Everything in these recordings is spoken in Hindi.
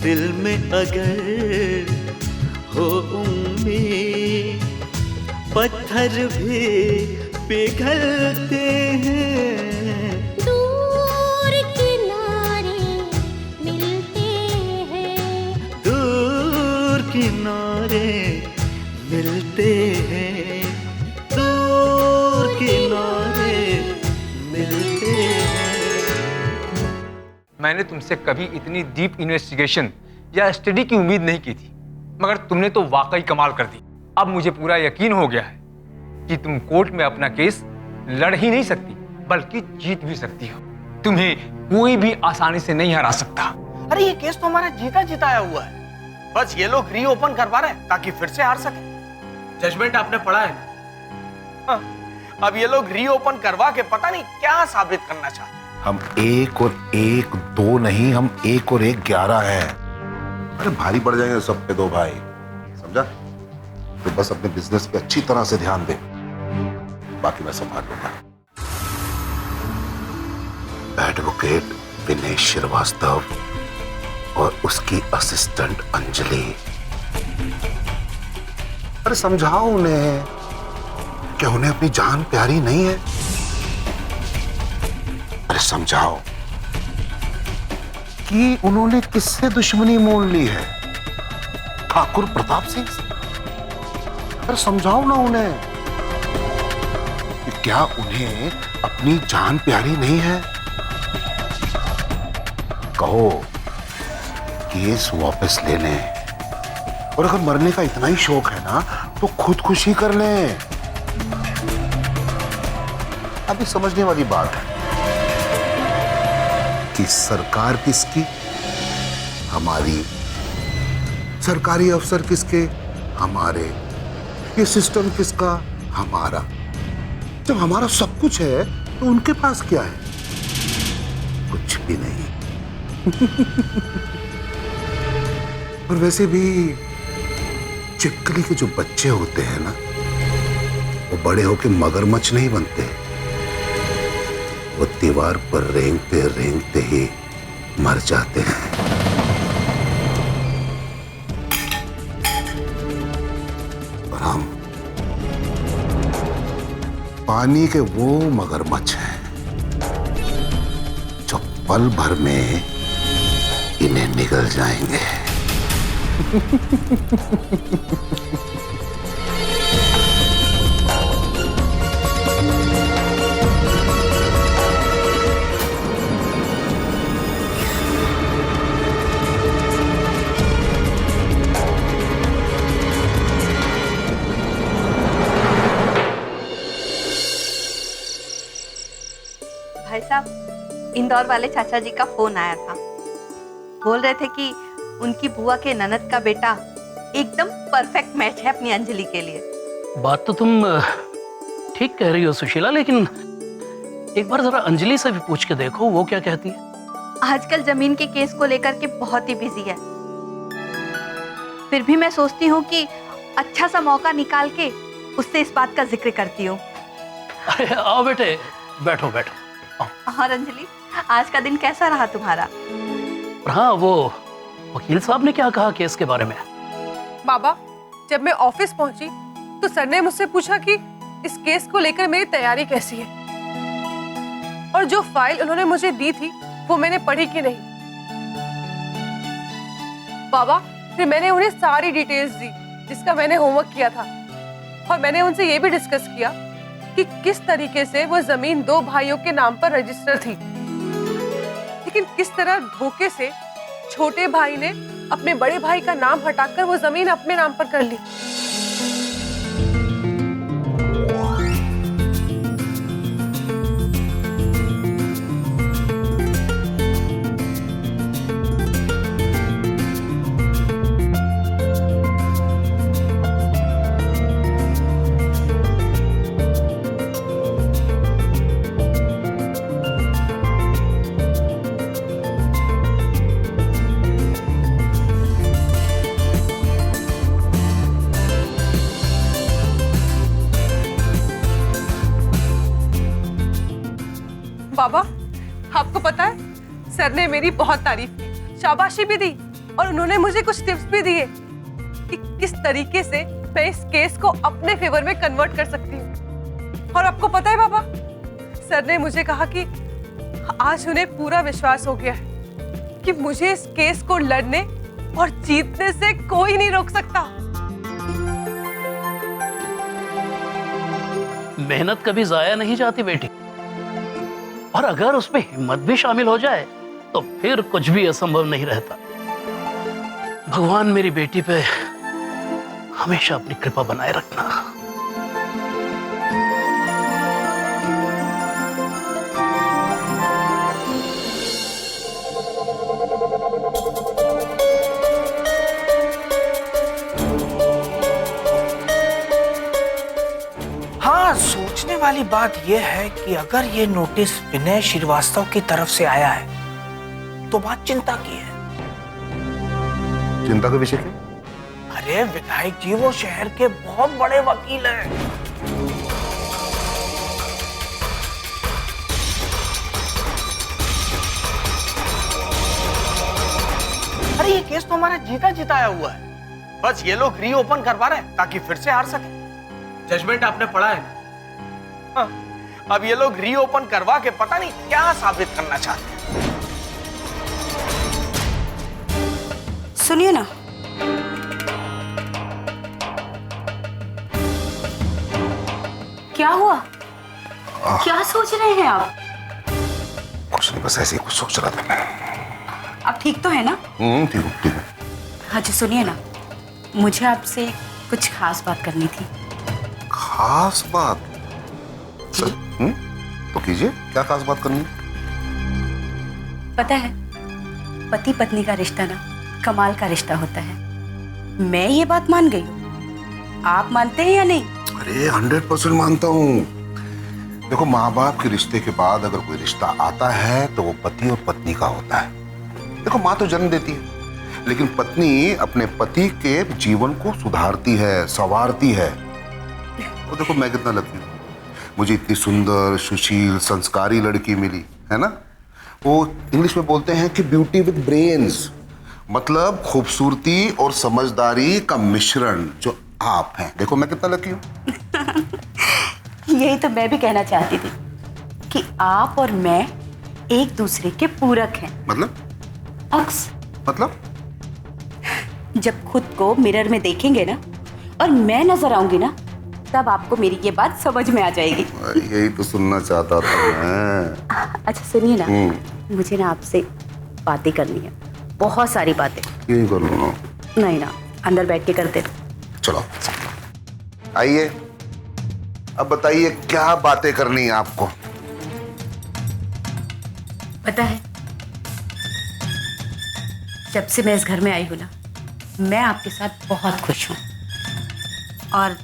दिल में अगर हो उम्मीद, पत्थर भी पिघलते हैं। दूर किनारे मिलते हैं, दूर किनारे मिलते हैं, दूर किनारे मिलते हैं। मैंने तुमसे कभी इतनी डीप इन्वेस्टिगेशन या स्टडी की उम्मीद नहीं की थी, मगर तुमने तो वाकई कमाल कर दी। अब मुझे पूरा यकीन हो गया है कि तुम कोर्ट में अपना केस लड़ ही नहीं सकती, बल्कि जीत भी सकती हो। तुम्हें कोई भी आसानी से नहीं हरा सकता। अरे ये केस तो हमारा जीता जिताया हुआ है, बस ये लोग रीओपन करवा रहे हैं ताकि फिर से हार सके। जजमेंट आपने पढ़ा है ना? हाँ, अब ये लोग रीओपन करवा के पता नहीं क्या साबित करना चाहते हैं। हम 1 और 1 2 नहीं, हम 1 और 1 11 है। अरे भारी पड़ जाएंगे सब पे दो भाई, समझा? तो बस अपने बिजनेस पे अच्छी तरह से ध्यान दे, बाकी मैं संभाल लूंगा। एडवोकेट विनय श्रीवास्तव और उसकी असिस्टेंट अंजलि। अरे समझाओ उन्हें, क्या उन्हें अपनी जान प्यारी नहीं है? अरे समझाओ कि उन्होंने किससे दुश्मनी मोल ली है? ठाकुर प्रताप सिंह से। अरे समझाओ ना उन्हें कि क्या उन्हें अपनी जान प्यारी नहीं है? कहो केस वापस ले लें, और अगर मरने का इतना ही शौक है ना तो खुदकुशी कर लें। अभी समझने वाली बात है कि सरकार किसकी? हमारी। सरकारी अफसर किसके? हमारे। ये सिस्टम किसका? हमारा। जब हमारा सब कुछ है तो उनके पास क्या है? कुछ भी नहीं। और वैसे भी चिपकली के जो बच्चे होते हैं ना, वो बड़े होके मगरमच्छ नहीं बनते, वो दीवार पर रेंगते रेंगते ही मर जाते हैं। और हम पानी के वो मगरमच्छ हैं जो पल भर में इन्हें निगल जाएंगे। भाई साहब, इंदौर वाले चाचा जी का फोन आया था। बोल रहे थे कि उनकी बुआ के ननद का बेटा एकदम परफेक्ट मैच है अपनी अंजलि के लिए। बात तो तुम ठीक कह रही हो सुशीला, लेकिन एक बार जरा अंजलि से भी पूछ के देखो वो क्या कहती है। आजकल जमीन के केस को लेकर के बहुत ही बिजी है, फिर भी मैं सोचती हूँ कि अच्छा सा मौका निकाल के उससे इस बात का जिक्र करती हूँ। अरे आओ बेटे, बैठो बैठो। और अंजलि, आज का दिन कैसा रहा तुम्हारा? हाँ, वो वकील साहब ने क्या कहा केस के बारे में? बाबा, जब मैं ऑफिस पहुंची तो सर ने मुझसे पूछा कि इस केस को लेकर मेरी तैयारी कैसी है, और जो फाइल उन्होंने मुझे दी थी वो मैंने पढ़ी कि नहीं। बाबा, फिर मैंने उन्हें सारी डिटेल्स दी जिसका मैंने होमवर्क किया था, और मैंने उनसे ये भी डिस्कस किया कि किस तरीके से वो जमीन 2 भाइयों के नाम पर रजिस्टर थी, लेकिन किस तरह धोखे से छोटे भाई ने अपने बड़े भाई का नाम हटाकर वो जमीन अपने नाम पर कर ली। बाबा, आपको पता है सर ने मेरी बहुत तारीफ की, शाबाशी भी दी, और उन्होंने मुझे कुछ टिप्स भी दिए कि किस तरीके से मैं इस केस को अपने फेवर में कन्वर्ट कर सकती हूँ। और आपको पता है पापा, सर ने मुझे कहा कि आज उन्हें पूरा विश्वास हो गया है कि मुझे इस केस को लड़ने और जीतने से कोई नहीं रोक सकता। मेहनत कभी जाया नहीं जाती बेटी, और अगर उसमें हिम्मत भी शामिल हो जाए तो फिर कुछ भी असंभव नहीं रहता। भगवान मेरी बेटी पे हमेशा अपनी कृपा बनाए रखना। हाँ, सोचने वाली बात यह है कि अगर ये नोटिस विनय श्रीवास्तव की तरफ से आया है तो बात चिंता की है। चिंता का विषय क्या? अरे विधायक जी वो शहर के बहुत बड़े वकील हैं। अरे ये केस तो हमारा जीता जिताया हुआ है, बस ये लोग रीओपन करवा रहे हैं ताकि फिर से हार सके। जजमेंट आपने पढ़ा है ना? हाँ, अब ये लोग रीओपन करवा के पता नहीं क्या साबित करना चाहते हैं। सुनिए ना, क्या हुआ? क्या सोच रहे हैं आप? कुछ नहीं, बस ऐसे ही कुछ सोच रहा था मैं। आप ठीक तो है ना? ठीक हूँ, ठीक हूँ। हाँ जी, सुनिए ना, मुझे आपसे कुछ खास बात करनी थी। खास बात? सर, तो कीजिए, क्या खास बात करनी है? पता है, पति पत्नी का रिश्ता ना कमाल का रिश्ता होता है। मैं ये बात मान गई हूँ, आप मानते हैं या नहीं? अरे 100% मानता हूँ। देखो, माँ बाप के रिश्ते के बाद अगर कोई रिश्ता आता है तो वो पति और पत्नी का होता है। देखो, माँ तो जन्म देती है, लेकिन पत्नी अपने पति के जीवन को सुधारती है, संवारती है। वो देखो, मैं कितना लकी हूँ, मुझे इतनी सुंदर, सुशील, संस्कारी लड़की मिली है ना। वो इंग्लिश में बोलते हैं कि ब्यूटी विद ब्रेन्स, मतलब खूबसूरती और समझदारी का मिश्रण जो आप हैं। देखो मैं कितना लकी हूँ। यही तो मैं भी कहना चाहती थी कि आप और मैं एक दूसरे के पूरक हैं। मतलब? अक्स। मतलब? जब खुद को मिरर में देखेंगे ना और मैं नजर आऊंगी ना, तब आपको मेरी ये बात समझ में आ जाएगी। यही तो सुनना चाहता था मैं। अच्छा सुनिए ना, मुझे ना आपसे बातें करनी है, बहुत सारी बातें। यही कर लो ना। नहीं ना, अंदर बैठ के करते। चलो आइए, अब बताइए क्या बातें करनी है आपको। पता है, जब से मैं इस घर में आई हूं ना, मैं आपके साथ बहुत खुश हूं, और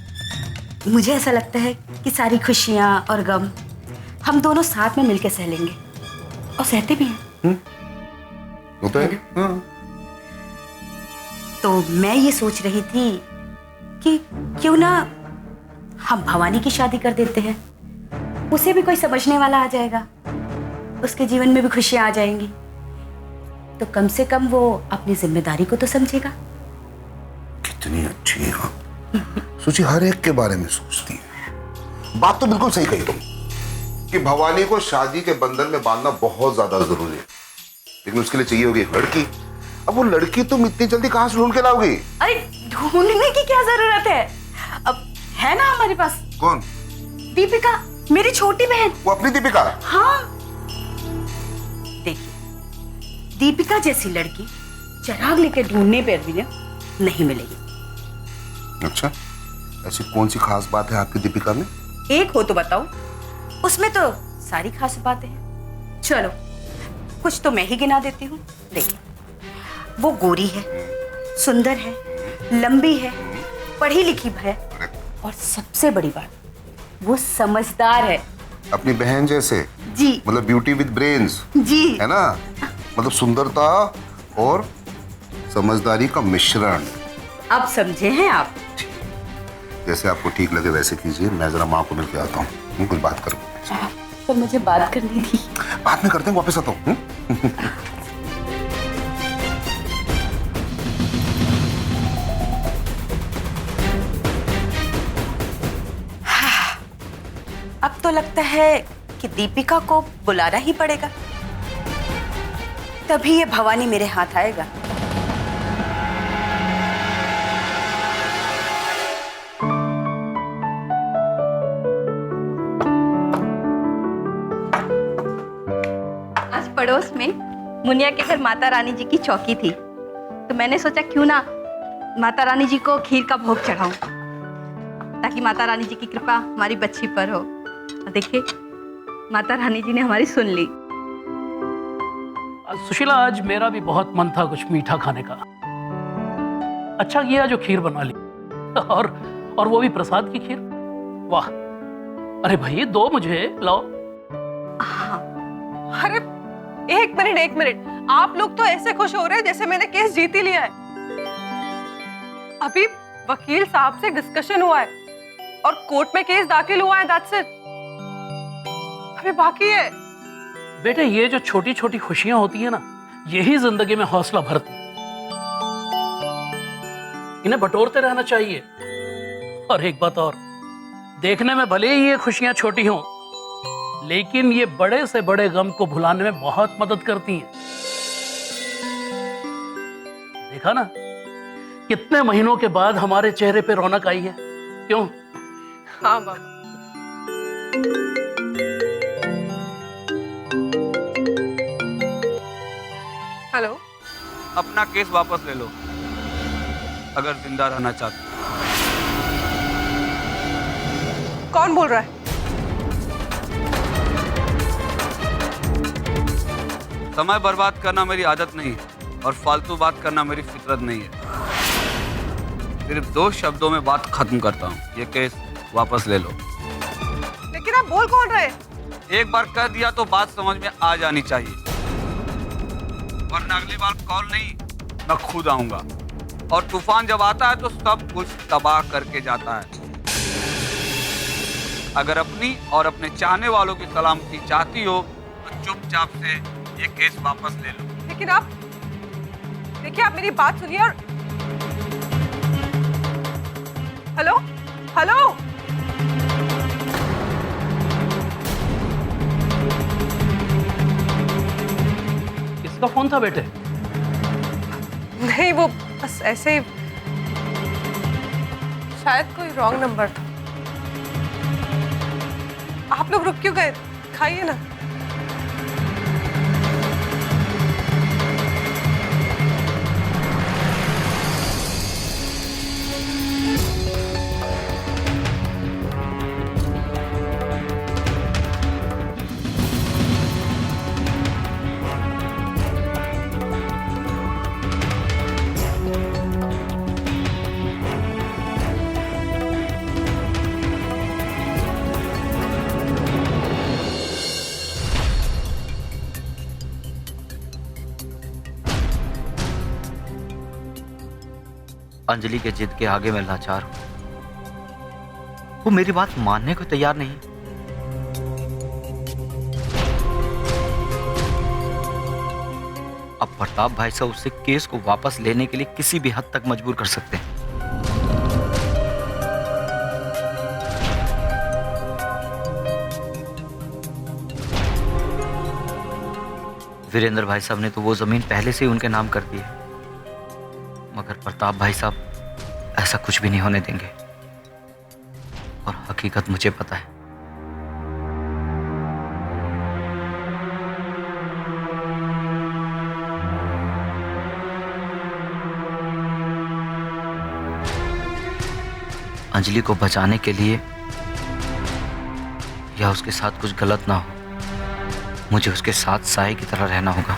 मुझे ऐसा लगता है कि सारी खुशियां और गम हम दोनों साथ में मिलकर सह लेंगे, और सहते भी हैं। होता है? हाँ। तो मैं ये सोच रही थी कि क्यों ना हम भवानी की शादी कर देते हैं, उसे भी कोई समझने वाला आ जाएगा, उसके जीवन में भी खुशियां आ जाएंगी, तो कम से कम वो अपनी जिम्मेदारी को तो समझेगा। कितनी अच्छी है आप। सोची, हर एक के बारे में सोचती है। बात तो बिल्कुल सही कही तुम कि भवानी को शादी के बंधन में बांधना बहुत ज्यादा जरूरी है, लेकिन उसके लिए चाहिए होगी एक लड़की। अब वो लड़की तुम इतनी जल्दी कहां से ढूंढ के लाओगी? अरे ढूंढने की क्या जरूरत है, अब है ना हमारे पास। कौन? दीपिका, मेरी छोटी बहन। वो अपनी दीपिका? हाँ, देखिए, दीपिका जैसी लड़की चिराग लेके ढूंढने पर भी नहीं मिलेगी। अच्छा, ऐसी कौन सी खास बात है आपकी दीपिका में? एक हो तो बताओ। उसमें तो सारी खास बातें हैं। चलो, कुछ तो मैं ही गिना देती हूँ। देखिए, वो गोरी है, सुंदर है, लंबी है, पढ़ी लिखी है, और सबसे बड़ी बात, वो समझदार है। अपनी बहन जैसे? जी। मतलब ब्यूटी विद ब्रेन्स? जी। है ना, मतलब सुंदरता और समझदारी का मिश्रण। अब समझे हैं आप? जैसे आपको ठीक लगे वैसे कीजिए, मैं जरा माँ को मिलके आता हूँ, कुछ बात करूँ। तो मुझे बात करनी थी। बाद में करते हैं, वापस आता हूँ। तो लगता है कि दीपिका को बुलाना ही पड़ेगा, तभी ये भवानी मेरे हाथ आएगा। आज पड़ोस में मुनिया के घर माता रानी जी की चौकी थी, तो मैंने सोचा क्यों ना माता रानी जी को खीर का भोग चढ़ाऊं, ताकि माता रानी जी की कृपा हमारी बच्ची पर हो। और देखिए, माता रानी जी ने हमारी सुन ली। सुशीला, आज मेरा भी बहुत मन था कुछ मीठा खाने का। अच्छा किया जो खीर बना ली, और वो भी प्रसाद की खीर। वाह! अरे भाई, दो मुझे लाओ। अरे एक मिनट, आप लोग तो ऐसे खुश हो रहे हैं जैसे मैंने केस जीत ही लिया है। अभी वकील साहब से डिस्कशन हुआ है और कोर्ट में केस दाखिल हुआ है, दैट्स इट। अभी बाकी है। बेटे, ये जो छोटी छोटी खुशियां होती है ना, यही जिंदगी में हौसला भरती, इन्हें बटोरते रहना चाहिए। और एक बात और, देखने में भले ही ये खुशियां छोटी हों, लेकिन ये बड़े से बड़े गम को भुलाने में बहुत मदद करती हैं। देखा ना, कितने महीनों के बाद हमारे चेहरे पे रौनक आई है। क्यों? हाँ बाबा। हेलो, अपना केस वापस ले लो अगर जिंदा रहना चाहते हो। कौन बोल रहा है? समय बर्बाद करना मेरी आदत नहीं और फालतू बात करना मेरी फितरत नहीं है। सिर्फ 2 शब्दों में बात खत्म करता हूँ, ये केस वापस ले लो। लेकिन आप बोल कौन रहे? एक बार कह दिया तो बात समझ में आ जानी चाहिए, वरना अगली बार कॉल नहीं, मैं खुद आऊंगा। और तूफान जब आता है तो सब कुछ तबाह करके जाता है। अगर अपनी और अपने चाहने वालों की सलामती चाहती हो तो चुपचाप से ये केस वापस ले लो। लेकिन आप देखिए, आप मेरी बात सुनिए। और हेलो हेलो, किसका फोन था बेटे? नहीं, वो बस ऐसे ही, शायद कोई रॉन्ग नंबर था। आप लोग रुक क्यों गए? खाइए ना। अंजलि के जिद के आगे मैं लाचार हूं। वो मेरी बात मानने को तैयार नहीं। अब प्रताप भाई साहब उससे केस को वापस लेने के लिए किसी भी हद तक मजबूर कर सकते हैं। वीरेंद्र भाई साहब ने तो वो जमीन पहले से ही उनके नाम कर दी है, मगर प्रताप भाई साहब ऐसा कुछ भी नहीं होने देंगे। और हकीकत मुझे पता है। अंजलि को बचाने के लिए या उसके साथ कुछ गलत ना हो, मुझे उसके साथ साए की तरह रहना होगा।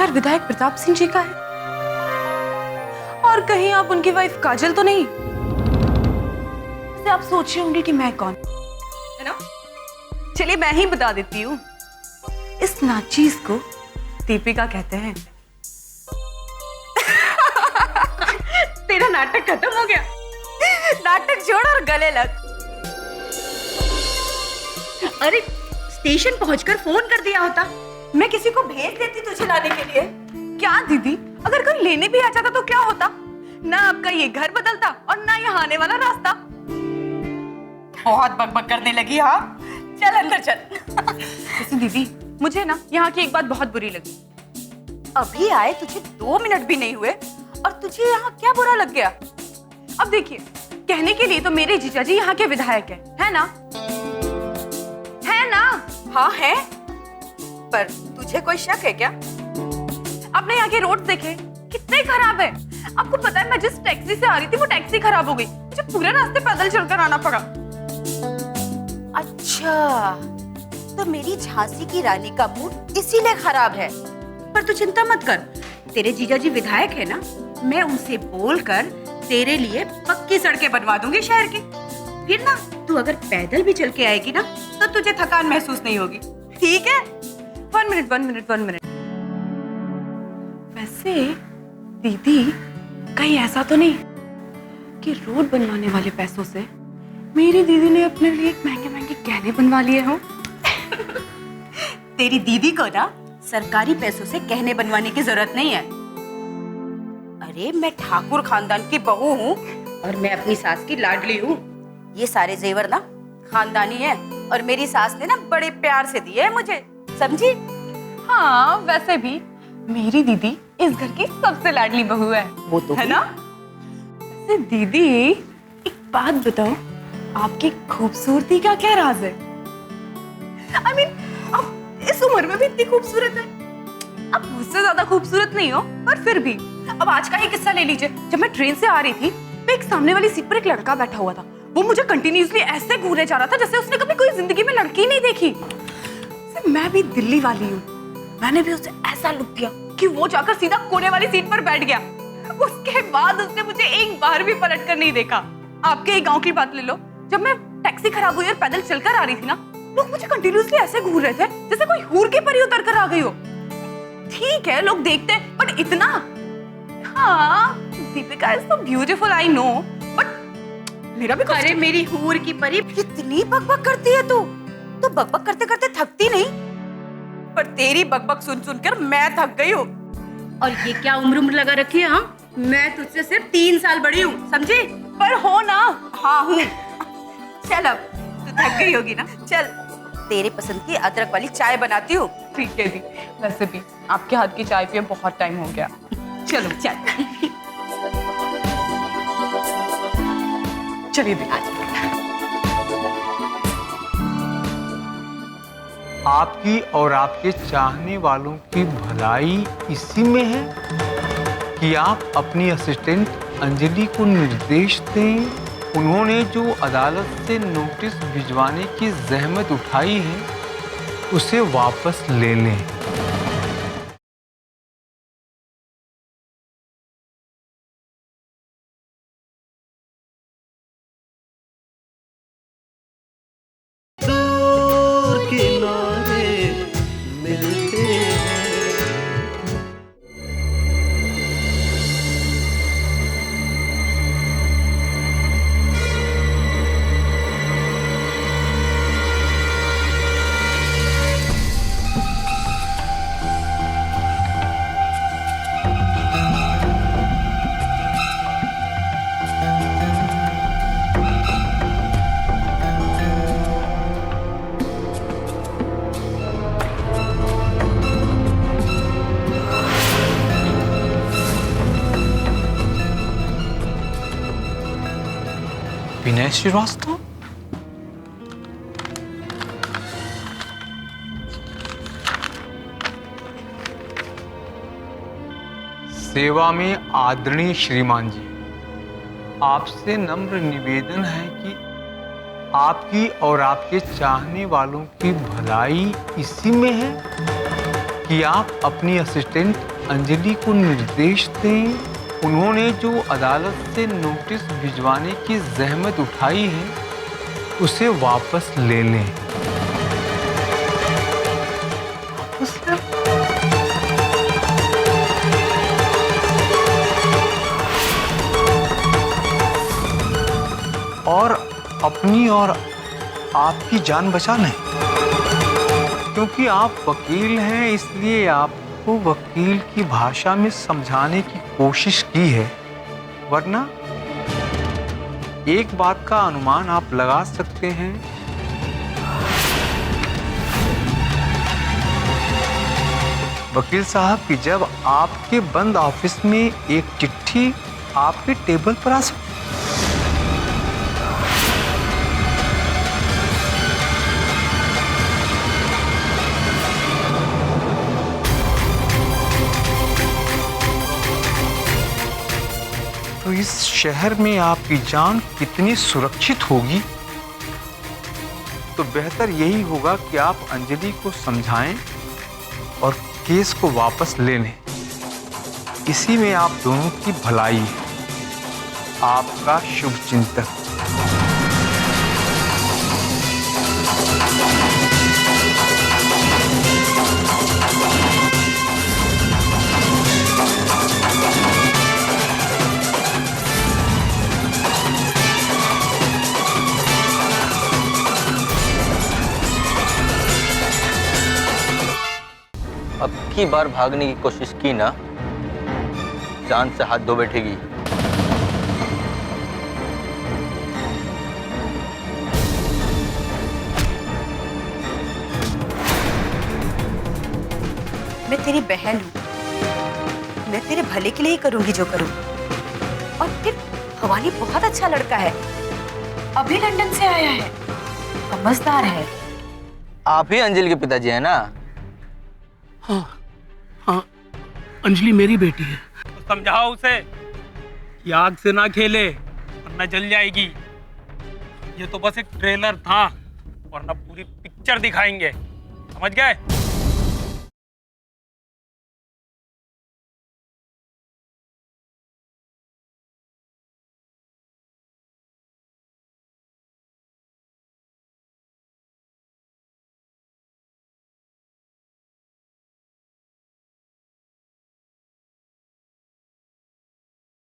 घर विधायक प्रताप सिंह जी का है। और कहीं आप उनकी वाइफ काजल तो नहीं? वैसे आप सोच रहे होंगे कि मैं कौन, है ना? चलिए मैं ही बता देती हूँ। इस नाचीज को दीपिका कहते हैं। तेरा नाटक खत्म हो गया। नाटक छोड़ और गले लग। अरे स्टेशन पहुंचकर फोन कर दिया होता, मैं किसी को भेज देती तुझे लाने के लिए। क्या दीदी, अगर कोई लेने भी आ जाता तो क्या होता? ना आपका ये घर बदलता और ना यहाँ आने वाला रास्ता। बहुत बकबक करने लगी। हाँ चल अंदर चल। वैसे दीदी, मुझे ना यहाँ की एक बात बहुत बुरी लगी। अभी आए तुझे 2 मिनट भी नहीं हुए और तुझे यहाँ क्या बुरा लग गया? अब देखिए, कहने के लिए तो मेरे जीजा जी यहाँ के विधायक है ना? है ना? हाँ है, पर तुझे कोई शक है क्या? आपने यहाँ के रोड देखे कितने खराब है। आपको पता है मैं जिस टैक्सी से आ रही थी वो टैक्सी खराब हो गई, मुझे पूरे रास्ते पैदल चलकर आना पड़ा। अच्छा, तो मेरी झांसी की रानी का मूड इसीलिए खराब है। पर तू चिंता मत कर, तेरे जीजाजी विधायक है ना, मैं उनसे बोलकर तेरे लिए पक्की सड़कें बनवा दूंगी शहर की। फिर ना तू अगर पैदल भी चल के आएगी ना तो तुझे थकान महसूस नहीं होगी। ठीक है? 1 मिनट। वैसे दीदी, कहीं ऐसा तो नहीं कि रोड बनवाने वाले पैसों से मेरी दीदी ने अपने लिए महंगे महंगे गहने बनवा लिए हो? तेरी दीदी को ना सरकारी पैसों से गहने बनवाने की जरूरत नहीं है। अरे मैं ठाकुर खानदान की बहू हूँ और मैं अपनी सास की लाडली हूँ। ये सारे जेवर ना खानदानी है और मेरी सास ने ना बड़े प्यार से दिए है मुझे, समझी? हाँ, वैसे भी मेरी दीदी इस घर की सबसे लाडली बहू है। वो तो है ना? वैसे दीदी, एक बात बताओ, आपकी खूबसूरती का क्या राज है? I mean, आप इस उम्र में भी इतनी खूबसूरत है। आप मुझसे ज्यादा खूबसूरत नहीं हो, पर फिर भी। अब आज का ही किस्सा ले लीजिए। जब मैं ट्रेन से आ रही थी तो एक सामने वाली सीट पर एक लड़का बैठा हुआ था। वो मुझे कंटिन्यूअसली ऐसे घूरे जा रहा था जैसे उसने कभी कोई जिंदगी में लड़की नहीं देखी। मैं भी दिल्ली वाली हूँ, मैंने भी उसे ऐसा लुक दिया कि वो जाकर सीधा कोने वाली सीट पर बैठ गया। उसके बाद उसने मुझे एक बार भी पलट कर नहीं देखा। आपके ही गांव की बात ले लो, जब मैं टैक्सी खराब हुई और पैदल चलकर आ रही थी ना, लोग मुझे कंटिन्यूअसली ऐसे घूर रहे थे जैसे कोई हूर की परी उतर कर आ गई हो। ठीक है, लोग देखते हैं, बट इतना? हाँ, Deepika is so beautiful, I know, but मेरा भी। अरे मेरी हूर की परी, कितनी बकबक करती है तू। तो बकबक करते करते थकती नहीं, पर तेरी बकबक सुन सुनकर मैं थक गई हूँ। और ये क्या उम्र लगा रखी है? हाँ, मैं तुझसे सिर्फ 3 साल बड़ी हूँ, समझी? पर हो ना। हाँ हूँ। चल अब तू थक गई होगी ना, चल तेरे पसंद की अदरक वाली चाय बनाती हूँ। ठीक है दी, वैसे भी आपके हाथ की चाय पिए बहुत टाइम हो गया। चलो चल। चलिए दी। आपकी और आपके चाहने वालों की भलाई इसी में है कि आप अपनी असिस्टेंट अंजलि को निर्देश दें उन्होंने जो अदालत से नोटिस भिजवाने की जहमत उठाई है उसे वापस ले लें। दूर किनारे मिलते हैं। विनय श्रीवास्तव, सेवा में आदरणीय श्रीमान जी, आपसे नम्र निवेदन है कि आपकी और आपके चाहने वालों की भलाई इसी में है कि आप अपनी असिस्टेंट अंजलि को निर्देश दें उन्होंने जो अदालत से नोटिस भिजवाने की जहमत उठाई है उसे वापस ले लें। वापस ले? और अपनी और आपकी जान बचा लें, क्योंकि आप वकील हैं इसलिए आपको वकील की भाषा में समझाने की कोशिश की है, वरना एक बात का अनुमान आप लगा सकते हैं, वकील साहब कि जब आपके बंद ऑफिस में एक चिट्ठी आपके टेबल पर आ सकती तो इस शहर में आपकी जान कितनी सुरक्षित होगी, तो बेहतर यही होगा कि आप अंजलि को समझाएं और केस को वापस ले लें। इसी में आप दोनों की भलाई है। आपका शुभचिंतक। अब की बार भागने की कोशिश की ना, जान से हाथ धो बैठेगी। मैं तेरी बहन हूँ, मैं तेरे भले के लिए ही करूंगी जो करूँ। और फिर भवानी बहुत अच्छा लड़का है, अभी लंदन से आया है, समझदार है। आप ही अंजलि के पिताजी हैं ना? हाँ हाँ, अंजलि मेरी बेटी है। तो समझाओ उसे कि आग से ना खेले वरना जल जाएगी। ये तो बस एक ट्रेलर था, वरना पूरी पिक्चर दिखाएंगे, समझ गए?